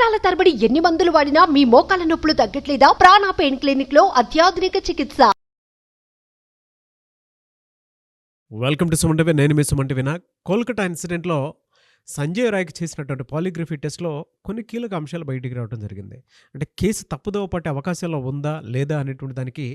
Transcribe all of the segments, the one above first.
సంవత్సరాల తరబడి ఎన్ని మందులు వాడినా మీ మోకాల నొప్పులు తగ్గట్లేదా? ప్రాణ పెయిన్ క్లినిక్ లో అత్యాధునిక చికిత్స. Welcome to Suman TV. నేను మీ సుమన్ టీవీ. కోల్కతా ఇన్సిడెంట్లో సంజయ్ రాయ్కి చేసినటువంటి పాలిగ్రఫీ టెస్ట్లో కొన్ని కీలక అంశాలు బయటికి రావడం జరిగింది. అంటే కేసు తప్పుదోవ పట్టే అవకాశాలు ఉందా లేదా అనేటువంటి దానికి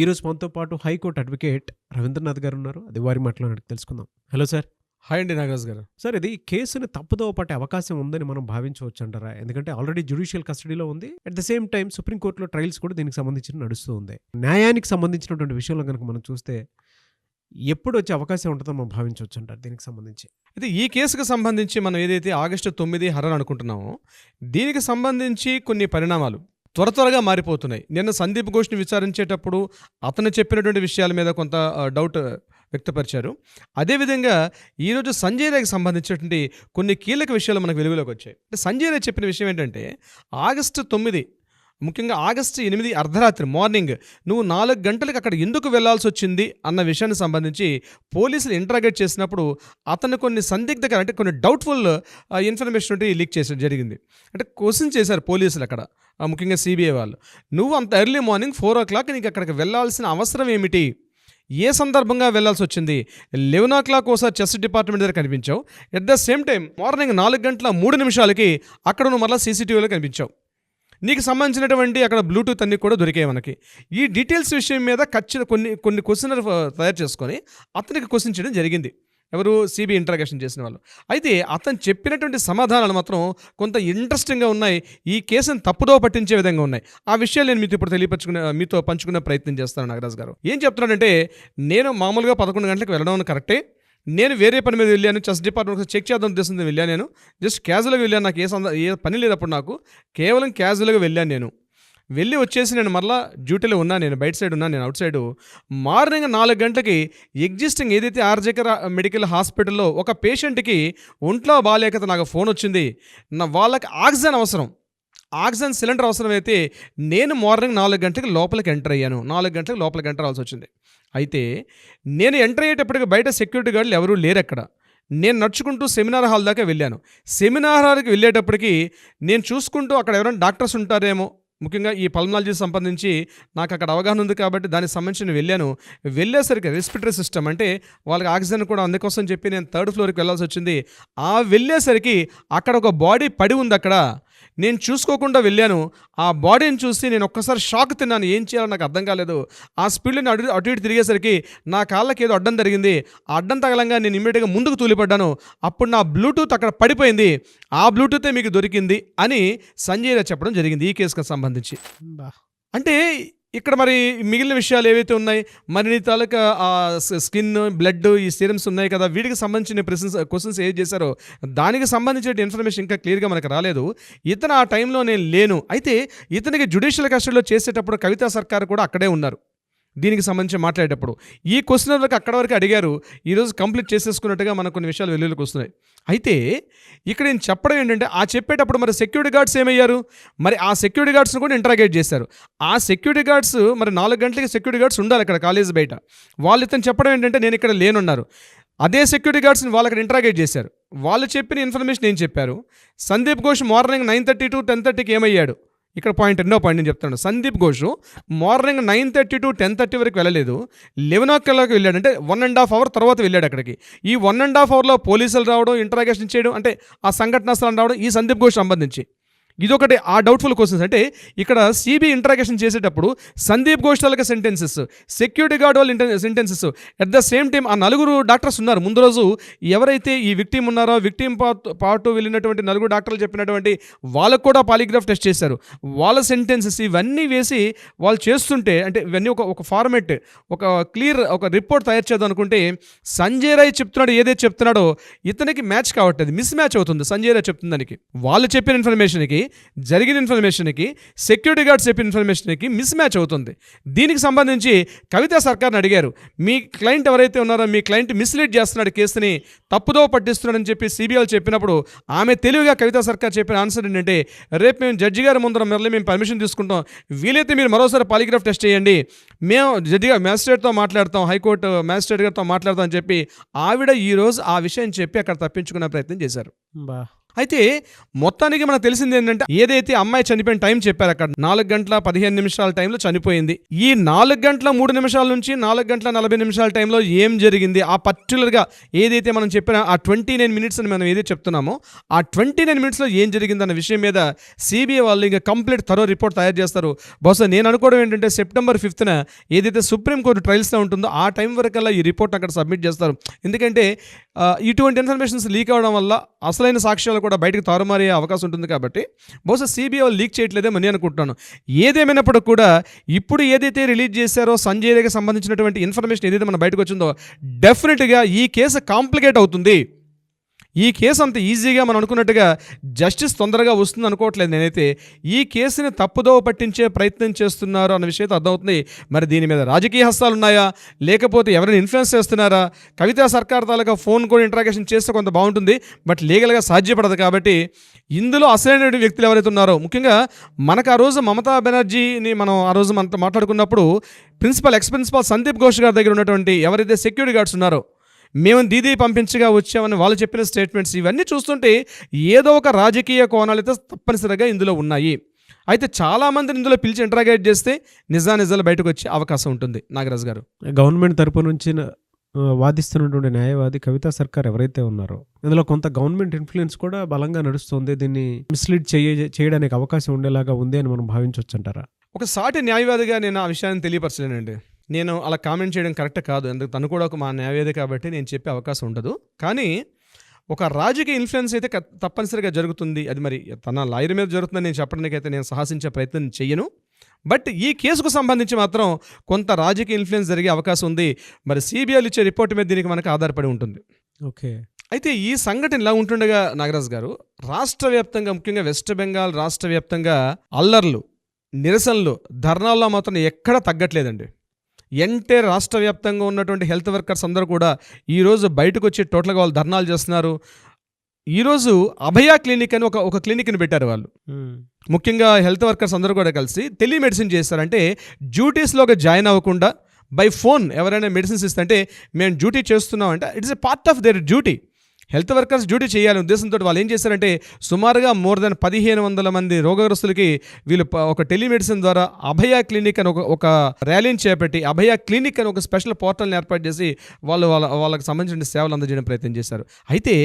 ఈరోజు మనతో పాటు హైకోర్టు అడ్వకేట్ రవీంద్రనాథ్ గారు ఉన్నారు. అది వారి మాటలో తెలుసుకుందాం. Hello sir. హాయ్ అండి నాగరాజ్ గారు. సార్, ఇది కేసుని తప్పుదోవ పట్టే అవకాశం ఉందని మనం భావించవచ్చు అంటారా? ఎందుకంటే ఆల్రెడీ జ్యుడిషియల్ కస్టడీలో ఉంది. అట్ ద సేమ్ టైం సుప్రీంకోర్టులో ట్రయల్స్ కూడా దీనికి సంబంధించి నడుస్తూ ఉంది. న్యాయానికి సంబంధించినటువంటి విషయంలో కనుక మనం చూస్తే ఎప్పుడు వచ్చే అవకాశం ఉంటుందో మనం భావించవచ్చు అంటారు దీనికి సంబంధించి? అయితే ఈ కేసుకు సంబంధించి మనం ఏదైతే ఆగస్టు 9 హర్రర్ అనుకుంటున్నామో దీనికి సంబంధించి కొన్ని పరిణామాలు త్వరగా మారిపోతున్నాయి. నిన్న సందీప్ ఘోష్ని విచారించేటప్పుడు అతను చెప్పినటువంటి విషయాల మీద కొంత డౌట్ వ్యక్తపరిచారు. అదేవిధంగా ఈరోజు సంజయ్ రాయ్కి సంబంధించినటువంటి కొన్ని కీలక విషయాలు మనకు వెలుగులోకి వచ్చాయి. అంటే సంజయ్ రాయ్ చెప్పిన విషయం ఏంటంటే ఆగస్టు 9 ముఖ్యంగా ఆగస్టు 8 అర్ధరాత్రి మార్నింగ్ నువ్వు 4 గంటలకు అక్కడ ఎందుకు వెళ్లాల్సి వచ్చింది అన్న విషయానికి సంబంధించి పోలీసులు ఇంటరాగేట్ చేసినప్పుడు అతను కొన్ని సందిగ్ధకర అంటే కొన్ని డౌట్ఫుల్ ఇన్ఫర్మేషన్ లీక్ చేసడం జరిగింది. అంటే క్వశ్చన్ చేశారు పోలీసులు అక్కడ, ముఖ్యంగా సిబిఐ వాళ్ళు. నువ్వు అంత ఎర్లీ మార్నింగ్ 4 o'clock నీకు అక్కడికి వెళ్లాల్సిన అవసరం ఏమిటి, ఏ సందర్భంగా వెళ్లాల్సి వచ్చింది? 11 o'clock ఒకసారి చెస్ డిపార్ట్మెంట్ దగ్గర కనిపించావు. At the same time morning 4:03 అక్కడ నువ్వు మళ్ళీ సీసీటీవీలో కనిపించావు. నీకు సంబంధించినటువంటి అక్కడ బ్లూటూత్ అన్నీ కూడా దొరికాయి మనకి. ఈ డీటెయిల్స్ విషయం మీద కొన్ని క్వశ్చనర్ తయారు చేసుకొని అతనికి క్వశ్చన్ చేయడం జరిగింది. ఎవరు? సిబిఐ ఇంటరాగేషన్ చేసిన వాళ్ళు. అయితే అతను చెప్పినటువంటి సమాధానాలు మాత్రం కొంత ఇంట్రెస్టింగ్గా ఉన్నాయి. ఈ కేసును తప్పుదోవ పట్టించే విధంగా ఉన్నాయి. ఆ విషయాలు నేను మీతో పంచుకునే ప్రయత్నం చేస్తాను. నాగరాజ్ గారు ఏం చెప్తున్నాడంటే, నేను మామూలుగా 11 గంటలకు వెళ్ళడం కరెక్టే, నేను వేరే పని మీద వెళ్ళాను, చెస్ డిపార్ట్మెంట్ చెక్ చేద్దాం ఉద్దేశంతో వెళ్ళాను. నేను జస్ట్ క్యాజువల్గా వెళ్ళాను, నాకు ఏ పని లేదు అప్పుడు, నాకు కేవలం క్యాజువల్గా వెళ్ళాను. నేను వెళ్ళి వచ్చేసి నేను మరలా డ్యూటీలో ఉన్నాను, నేను బయట సైడ్ ఉన్నాను, నేను అవుట్ సైడు. మార్నింగ్ 4 గంటలకి ఎగ్జిస్టింగ్ ఏదైతే ఆర్జేకర్ మెడికల్ హాస్పిటల్లో ఒక పేషెంట్కి ఒంట్లో బాగాలేక నాకు ఫోన్ వచ్చింది. వాళ్ళకి ఆక్సిజన్ అవసరం, ఆక్సిజన్ సిలిండర్ అవసరమైతే నేను మార్నింగ్ 4 గంటలకు లోపలికి ఎంటర్ అయ్యాను. 4 గంటలకు లోపలికి ఎంటర్ అవ్వాల్సి వచ్చింది. అయితే నేను ఎంటర్ అయ్యేటప్పటికి బయట సెక్యూరిటీ గార్డులు ఎవరూ లేరు అక్కడ. నేను నడుచుకుంటూ సెమినార్ హాల్ దాకా వెళ్ళాను. సెమినార్ హాల్కి వెళ్ళేటప్పటికి నేను చూసుకుంటూ అక్కడ ఎవరైనా డాక్టర్స్ ఉంటారేమో, ముఖ్యంగా ఈ పల్మనాలజీ సంబంధించి నాకు అక్కడ అవగాహన ఉంది కాబట్టి దానికి సంబంధించి వెళ్ళాను. వెళ్ళేసరికి రెస్పిరేటరీ సిస్టమ్ అంటే వాళ్ళకి ఆక్సిజన్ కూడా అందుకోసం చెప్పి నేను 3rd floorకి వెళ్ళాల్సి వచ్చింది. వెళ్ళేసరికి అక్కడ ఒక బాడీ పడి ఉంది. అక్కడ నేను చూసుకోకుండా వెళ్ళాను. ఆ బాడీని చూసి నేను ఒక్కసారి షాక్ తిన్నాను. ఏం చేయాలో నాకు అర్థం కాలేదు. ఆ స్పీడ్లో అటు ఇటు తిరిగేసరికి నా కాళ్ళకి ఏదో అడ్డం జరిగింది. ఆ అడ్డం తగలంగా నేను ఇమ్మీడియట్గా ముందుకు తూలిపడ్డాను. అప్పుడు నా బ్లూటూత్ అక్కడ పడిపోయింది. ఆ బ్లూటూతే మీకు దొరికింది అని సంజయ్ రాయ్ చెప్పడం జరిగింది ఈ కేసుకు సంబంధించి. అంటే ఇక్కడ మరి మిగిలిన విషయాలు ఏవైతే ఉన్నాయి, మరి నీ తాలూకా స్కిన్, బ్లడ్, ఈ సీరమ్స్ ఉన్నాయి కదా, వీటికి సంబంధించిన క్వశ్చన్స్ ఏం చేశారో దానికి సంబంధించిన ఇన్ఫర్మేషన్ ఇంకా క్లియర్గా మనకు రాలేదు. ఇతను ఆ టైంలో నేను లేను. అయితే ఇతనికి జ్యుడిషియల్ కస్టడీలో చేసేటప్పుడు కవితా సర్కార్ కూడా అక్కడే ఉన్నారు. దీనికి సంబంధించి మాట్లాడేటప్పుడు ఈ క్వశ్చన్ వరకు అక్కడ వరకు అడిగారు. ఈరోజు కంప్లీట్ చేసేసుకున్నట్టుగా మనకు కొన్ని విషయాలు వెలుగులోకి వస్తున్నాయి. అయితే ఇక్కడ నేను చెప్పడం ఏంటంటే, ఆ చెప్పేటప్పుడు మరి సెక్యూరిటీ గార్డ్స్ ఏమయ్యారు? మరి ఆ సెక్యూరిటీ గార్డ్స్ని కూడా ఇంటరాగేట్ చేశారు. ఆ సెక్యూరిటీ గార్డ్స్ మరి 4 గంటలకి సెక్యూరిటీ గార్డ్స్ ఉండాలి అక్కడ కాలేజ్ బయట. వాళ్ళు ఇతను చెప్పడం ఏంటంటే నేను ఇక్కడ లేనున్నారు. అదే సెక్యూరిటీ గార్డ్స్ని వాళ్ళు అక్కడ ఇంటరాగేట్ చేశారు. వాళ్ళు చెప్పిన ఇన్ఫర్మేషన్ ఏం చెప్పారు? సందీప్ ఘోష్ మార్నింగ్ 9:30 to 10:30 ఏమయ్యాడు? ఇక్కడ రెండో పాయింట్ నేను చెప్తాను. సందీప్ ఘోష్ మార్నింగ్ 9:30 to 10:30 వరకు వెళ్ళలేదు. 11 o'clock వెళ్ళాడు. అంటే 1.5 hour తర్వాత వెళ్ళాడు అక్కడికి. ఈ 1.5 hourలో పోలీసులు రావడం, ఇంటరాగేషన్ చేయడం, అంటే ఆ సంఘటనా స్థలం రావడం ఈ సందీప్ ఘోష్ సంబంధించి ఇదొకటి. ఆ డౌట్ఫుల్ క్వశ్చన్స్ అంటే ఇక్కడ సిబిఐ ఇంటరాగేషన్ చేసేటప్పుడు సందీప్ ఘోష్ తాలూకా సెంటెన్సెస్, సెక్యూరిటీ గార్డ్ వాళ్ళ sentences, at the same time ఆ 4 డాక్టర్స్ ఉన్నారు. ముందు రోజు ఎవరైతే ఈ విక్టిమ్ ఉన్నారో, విక్టిమ్ పార్ట్ వెళ్ళినటువంటి 4 డాక్టర్లు చెప్పినటువంటి వాళ్ళకు కూడా పాలిగ్రాఫ్ టెస్ట్ చేశారు. వాళ్ళ సెంటెన్సెస్ ఇవన్నీ వేసి వాళ్ళు చేస్తుంటే, అంటే ఇవన్నీ ఒక ఫార్మెట్, ఒక క్లియర్ ఒక రిపోర్ట్ తయారు చేద్దాం అనుకుంటే సంజయ్ రాయ్ చెప్తున్నాడు ఏదైతే చెప్తున్నాడో ఇతనికి మ్యాచ్ కావట్లేదు, మిస్ మ్యాచ్ అవుతుంది. సంజయ్ రాయ్ చెప్తున్న దానికి, వాళ్ళు చెప్పిన ఇన్ఫర్మేషన్కి, జరిగిన ఇన్ఫర్మేషన్కి, సెక్యూరిటీ గార్డ్స్ చెప్పిన ఇన్ఫర్మేషన్కి మిస్ మ్యాచ్ అవుతుంది. దీనికి సంబంధించి కవితా సర్కార్ని అడిగారు, మీ క్లయింట్ ఎవరైతే ఉన్నారో మీ క్లయింట్ మిస్లీడ్ చేస్తున్నాడు, కేసుని తప్పుదోవ పట్టిస్తున్నాడని చెప్పి సిబిఐ చెప్పినప్పుడు ఆమె తెలివిగా కవితా సర్కార్ చెప్పిన ఆన్సర్ ఏంటంటే, రేపు మేము జడ్జి గారి ముందర మళ్ళీ మేము పర్మిషన్ తీసుకుంటాం, వీలైతే మీరు మరోసారి పాలిగ్రాఫ్ టెస్ట్ చేయండి, మేము జడ్జి గారు మ్యాజిస్ట్రేట్తో మాట్లాడతాం, హైకోర్టు మ్యాజిస్ట్రేట్ గారితో మాట్లాడతాం అని చెప్పి ఆవిడ ఈరోజు ఆ విషయం చెప్పి అక్కడ తప్పించుకునే ప్రయత్నం చేశారు. అయితే మొత్తానికి మనకు తెలిసింది ఏంటంటే, ఏదైతే అమ్మాయి చనిపోయిన టైం చెప్పారు అక్కడ 4 గంటల 15 నిమిషాల టైంలో చనిపోయింది. ఈ 4 గంటల 3 నిమిషాల నుంచి 4 గంటల 40 నిమిషాల టైంలో ఏం జరిగింది, ఆ పర్టికులర్గా ఏదైతే మనం చెప్పిన ఆ 29 మినిట్స్ అని మనం ఏదైతే చెప్తున్నామో ఆ 29 మినిట్స్లో ఏం జరిగిందన్న విషయం మీద సిబిఐ వాళ్ళు ఇంకా కంప్లీట్ థరో రిపోర్ట్ తయారు చేస్తారు. బహుశా నేను అనుకోవడం ఏంటంటే సెప్టెంబర్ 5న ఏదైతే సుప్రీంకోర్టు ట్రయల్స్లో ఉంటుందో ఆ టైం వరకల్లా ఈ రిపోర్ట్ అక్కడ సబ్మిట్ చేస్తారు. ఎందుకంటే ఇటువంటి ఇన్ఫర్మేషన్స్ లీక్ అవడం వల్ల అసలైన సాక్ష్యాలు కూడా బయటకు తారుమారే అవకాశం ఉంటుంది. కాబట్టి బహుశా సిబిఐ వాళ్ళు లీక్ చేయట్లేదేమో నేను అనుకుంటున్నాను. ఏదేమైనప్పుడు కూడా ఇప్పుడు ఏదైతే రిలీజ్ చేశారో సంజయ్ రేఖకి సంబంధించినటువంటి ఇన్ఫర్మేషన్ ఏదైతే మన బయటకు వచ్చిందో డెఫినెట్గా ఈ కేసు కాంప్లికేట్ అవుతుంది. ఈ కేసు అంత ఈజీగా మనం అనుకున్నట్టుగా జస్టిస్ తొందరగా వస్తుంది అనుకోవట్లేదు నేనైతే. ఈ కేసుని తప్పుదోవ పట్టించే ప్రయత్నం చేస్తున్నారు అన్న విషయం అర్థమవుతుంది. మరి దీని మీద రాజకీయ హస్తాలు ఉన్నాయా, లేకపోతే ఎవరైనా ఇన్ఫ్లుయెన్స్ చేస్తున్నారా? కవితా సర్కార్ తాలూకా ఫోన్ కూడా ఇంట్రాగేషన్ చేస్తే కొంత బాగుంటుంది, బట్ లీగల్గా సాధ్యపడదు. కాబట్టి ఇందులో అసలైన వ్యక్తులు ఎవరైతే ఉన్నారో, ముఖ్యంగా మనకు ఆ రోజు మమతా బెనర్జీని మనం ఆ రోజు మనతో మాట్లాడుకున్నప్పుడు ఎక్స్ ప్రిన్సిపాల్ సందీప్ ఘోష్ గారి దగ్గర ఉన్నటువంటి ఎవరైతే సెక్యూరిటీ గార్డ్స్ ఉన్నారో, మేము దీదీ పంపించగా వచ్చామని వాళ్ళు చెప్పిన స్టేట్మెంట్స్ ఇవన్నీ చూస్తుంటే ఏదో ఒక రాజకీయ కోణాలైతే తప్పనిసరిగా ఇందులో ఉన్నాయి. అయితే చాలామందిని ఇందులో పిలిచి ఇంటరాగేట్ చేస్తే నిజాలు బయటకు వచ్చే అవకాశం ఉంటుంది. నాగరాజు గారు, గవర్నమెంట్ తరపు నుంచి వాదిస్తున్నటువంటి న్యాయవాది కవితా సర్కార్ ఎవరైతే ఉన్నారో ఇందులో కొంత గవర్నమెంట్ ఇన్ఫ్లుయెన్స్ కూడా బలంగా నడుస్తుంది. దీన్ని మిస్లీడ్ చేయడానికి అవకాశం ఉండేలాగా ఉంది అని మనం భావించవచ్చు అంటారా? ఒక సాటి న్యాయవాదిగా నేను ఆ విషయాన్ని తెలియపరచలేనండి. నేను అలా కామెంట్ చేయడం కరెక్ట్ కాదు. ఎందుకు తను కూడా ఒక మా న్యాయవాది కాబట్టి నేను చెప్పే అవకాశం ఉండదు. కానీ ఒక రాజకీయ ఇన్ఫ్లుయెన్స్ అయితే తప్పనిసరిగా జరుగుతుంది. అది మరి తన లాయర్ మీద జరుగుతుందని నేను చెప్పడానికి అయితే నేను సాహసించే ప్రయత్నం చెయ్యను. బట్ ఈ కేసుకు సంబంధించి మాత్రం కొంత రాజకీయ ఇన్ఫ్లుయెన్స్ జరిగే అవకాశం ఉంది. మరి సిబిఐలు ఇచ్చే రిపోర్ట్ మీద దీనికి మనకు ఆధారపడి ఉంటుంది. ఓకే. అయితే ఈ సంఘటన ఇలా ఉంటుండగా నాగరాజు గారు, రాష్ట్ర వ్యాప్తంగా ముఖ్యంగా వెస్ట్ బెంగాల్ రాష్ట్ర వ్యాప్తంగా అల్లర్లు, నిరసనలు, ధర్నాల్లో మాత్రం ఎక్కడా తగ్గట్లేదండి. ఎంటైర్ రాష్ట్ర వ్యాప్తంగా ఉన్నటువంటి హెల్త్ వర్కర్స్ అందరూ కూడా ఈరోజు బయటకు వచ్చి టోటల్గా వాళ్ళు ధర్నాలు చేస్తున్నారు. ఈరోజు అభయ క్లినిక్ అని ఒక క్లినిక్ని పెట్టారు వాళ్ళు. ముఖ్యంగా హెల్త్ వర్కర్స్ అందరూ కూడా కలిసి టెలిమెడిసిన్ చేస్తారంటే డ్యూటీస్లోకి జాయిన్ అవ్వకుండా బై ఫోన్ ఎవరైనా మెడిసిన్స్ ఇస్తుంటే మేము డ్యూటీ చేస్తున్నాం అంటే it's a part of their duty. Health workers duty చేయాలనే ఉద్దేశంతో వాళ్ళు ఏం చేశారంటే సుమారుగా మోర్ దెన్ 1500 మంది రోగగ్రస్తులకి వీళ్ళు ఒక టెలిమెడిసిన్ ద్వారా అభయ క్లినిక్ అని ఒక ర్యాలీని చేపట్టి అభయ క్లినిక్ అని ఒక స్పెషల్ పోర్టల్ని ఏర్పాటు చేసి వాళ్ళకి సంబంధించిన సేవలు అందజేయడం ప్రయత్నం చేశారు. అయితే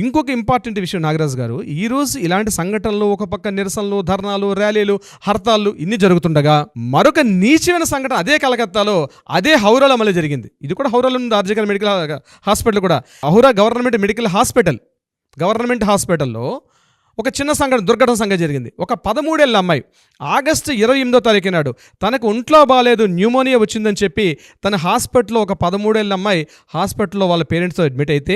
ఇంకొక ఇంపార్టెంట్ విషయం నాగరాజు గారు, ఈరోజు ఇలాంటి సంఘటనలు, ఒక పక్క నిరసనలు, ధర్నాలు, ర్యాలీలు, హర్తాళ్ళు ఇన్ని జరుగుతుండగా మరొక నీచమైన సంఘటన అదే కలకత్తాలో, అదే హౌరాలో మళ్ళీ జరిగింది. ఇది కూడా హౌరాలో ఉంది, ఆర్జికల్ మెడికల్ హాస్పిటల్ కూడా. హౌరా గవర్నమెంట్ గవర్నమెంట్ హాస్పిటల్లో ఒక చిన్న దుర్ఘటన సంఘటన జరిగింది. ఒక 13 ఏళ్ల అమ్మాయి ఆగస్టు 28వ తారీఖు నాడు తనకు ఒంట్లో బాగాలేదు, న్యూమోనియా వచ్చిందని చెప్పి తన హాస్పిటల్లో ఒక 13 ఏళ్ల అమ్మాయి హాస్పిటల్లో వాళ్ళ పేరెంట్స్తో అడ్మిట్ అయితే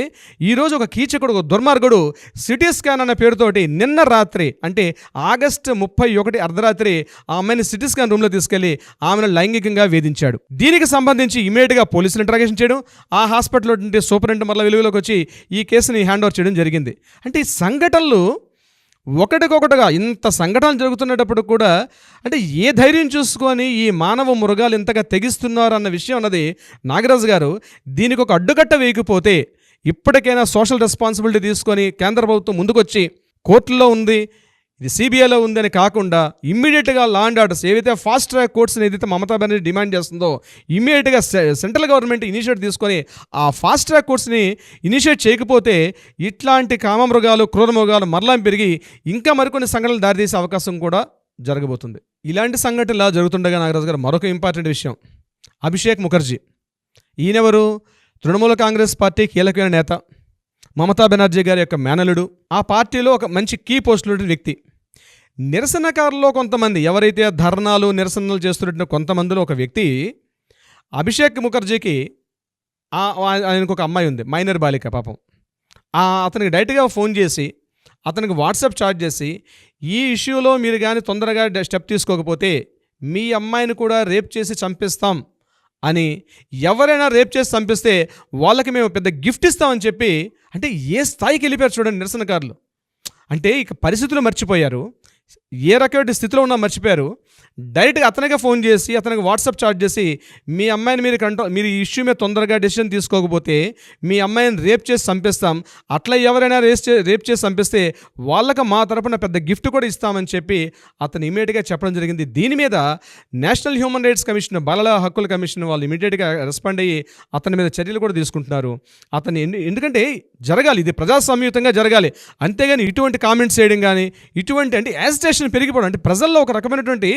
ఈరోజు ఒక కీచకుడు, ఒక దుర్మార్గుడు సిటీ స్కాన్ అనే పేరుతోటి నిన్న రాత్రి అంటే ఆగస్టు 31 అర్ధరాత్రి ఆ అమ్మాయిని సిటీ స్కాన్ రూమ్లో తీసుకెళ్లి ఆమెను లైంగికంగా వేధించాడు. దీనికి సంబంధించి ఇమీడియట్గా పోలీసులు ఇంటరాగేషన్ చేయడం, ఆ హాస్పిటల్లో సూపరింటెండెంట్ మరల వెలుగులోకి వచ్చి ఈ కేసుని హ్యాండ్ ఓవర్ చేయడం జరిగింది. అంటే ఈ సంఘటనలు ఒకటికొకటిగా ఇంత సంఘటనలు జరుగుతున్నప్పుడు కూడా అంటే ఏ ధైర్యం చూసుకొని ఈ మానవ మృగాలు ఇంతగా తెగిస్తున్నారు అన్న విషయం అన్నది నాగరాజు గారు, దీనికి ఒక అడ్డుకట్ట వేయకపోతే ఇప్పటికైనా సోషల్ రెస్పాన్సిబిలిటీ తీసుకొని కేంద్ర ప్రభుత్వం ముందుకొచ్చి కోర్టులో ఉంది, ఇది సిబిఐలో ఉందని కాకుండా ఇమ్మీడియట్గా లా అండ్ ఆర్డర్స్ ఏవైతే ఫాస్ట్ ట్రాక్ కోర్ట్స్ని ఏదైతే మమతా బెనర్జీ డిమాండ్ చేస్తుందో ఇమ్మీడియట్గా సెంట్రల్ గవర్నమెంట్ ఇనిషియేట్ తీసుకొని ఆ ఫాస్ట్ ట్రాక్ కోర్ట్స్ని ఇనిషియేట్ చేయకపోతే ఇట్లాంటి కామమృగాలు, క్రూర మృగాలు మరలా పెరిగి ఇంకా మరికొన్ని సంఘటనలు దారితీసే అవకాశం కూడా జరగబోతుంది. ఇలాంటి సంఘటనలు ఇలా జరుగుతుండగా నాగరాజు గారు మరొక ఇంపార్టెంట్ విషయం, అభిషేక్ ముఖర్జీ. ఈయనెవరు? తృణమూల కాంగ్రెస్ పార్టీ కీలకమైన నేత, మమతా బెనర్జీ గారి యొక్క మేనలుడు, ఆ పార్టీలో ఒక మంచి కీ పోస్టులు వ్యక్తి. నిరసనకారుల్లో కొంతమంది ఎవరైతే ధర్నాలు, నిరసనలు చేస్తున్న కొంతమందిలో ఒక వ్యక్తి అభిషేక్ ముఖర్జీకి ఆయనకు ఒక అమ్మాయి ఉంది, మైనర్ బాలిక పాపం. అతనికి డైరెక్ట్గా ఫోన్ చేసి అతనికి వాట్సాప్ చాట్ చేసి ఈ ఇష్యూలో మీరు కానీ తొందరగా స్టెప్ తీసుకోకపోతే మీ అమ్మాయిని కూడా రేప్ చేసి చంపిస్తాం అని, ఎవరైనా రేప్ చేసి చంపిస్తే వాళ్ళకి మేము పెద్ద గిఫ్ట్ ఇస్తామని చెప్పి, అంటే ఏ స్థాయికి వెళ్ళిపోయారు చూడండి నిరసనకారులు. అంటే ఇక పరిస్థితులు మర్చిపోయారు, ఏ రకమైన స్థితిలో ఉన్నా మర్చిపోయారు. డైరెక్ట్గా అతనికే ఫోన్ చేసి అతనికి వాట్సాప్ చాట్ చేసి మీ అమ్మాయిని మీరు ఈ ఇష్యూ మీద తొందరగా డెసిషన్ తీసుకోకపోతే మీ అమ్మాయిని రేప్ చేసి చంపేస్తాం, అట్లా ఎవరైనా రేప్ చేసి చంపిస్తే వాళ్ళకి మా తరపున పెద్ద గిఫ్ట్ కూడా ఇస్తామని చెప్పి అతను ఇమీడియట్గా చెప్పడం జరిగింది. దీని మీద నేషనల్ హ్యూమన్ రైట్స్ కమిషన్, బాలల హక్కుల కమిషన్ వాళ్ళు ఇమీడియట్గా రెస్పాండ్ అయ్యి అతని మీద చర్యలు కూడా తీసుకుంటున్నారు. అతను ఎందుకంటే జరగాలి, ఇది ప్రజాస్వామ్యుతంగా జరగాలి, అంతేగాని ఇటువంటి కామెంట్స్ చేయడం కానీ ఇటువంటి అంటే యాజిటేషన్ పెరిగిపోవడం, అంటే ప్రజల్లో ఒక రకమైనటువంటి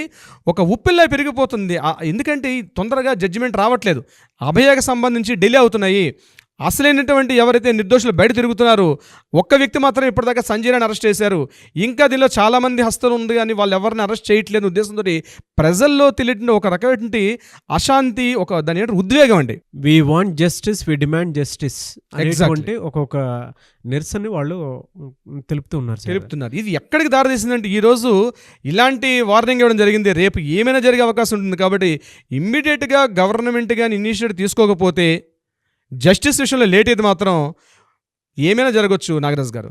ఒక ఉప్పిల్లా పెరిగిపోతుంది. ఎందుకంటే తొందరగా జడ్జిమెంట్ రావట్లేదు, అభయకు సంబంధించి డిలే అవుతున్నాయి. అసలైనటువంటి ఎవరైతే నిర్దోషులు బయట తిరుగుతున్నారో ఒక్క వ్యక్తి మాత్రం ఇప్పటిదాకా సంజయ్ రాయని అరెస్ట్ చేశారు, ఇంకా దీనిలో చాలామంది హస్తం ఉంది కానీ వాళ్ళు ఎవరిని అరెస్ట్ చేయట్లేదు ఉద్దేశంతో ప్రజల్లో తెలియని ఒక రకమైనటువంటి అశాంతి, ఒక దాని ఉద్వేగం అండి. We want justice, we demand justice అనేటువంటి ఒక్కొక్క నిరసన వాళ్ళు తెలుపుతున్నారు. ఇది ఎక్కడికి దారితీసిందంటే ఈరోజు ఇలాంటి వార్నింగ్ ఇవ్వడం జరిగింది, రేపు ఏమైనా జరిగే అవకాశం ఉంటుంది. కాబట్టి ఇమ్మీడియట్గా గవర్నమెంట్ కానీ ఇనిషియేటివ్ తీసుకోకపోతే జస్టిస్ విషయంలో లేట్ అయితే మాత్రం ఏమైనా జరగవచ్చు. నాగరాజ్ గారు.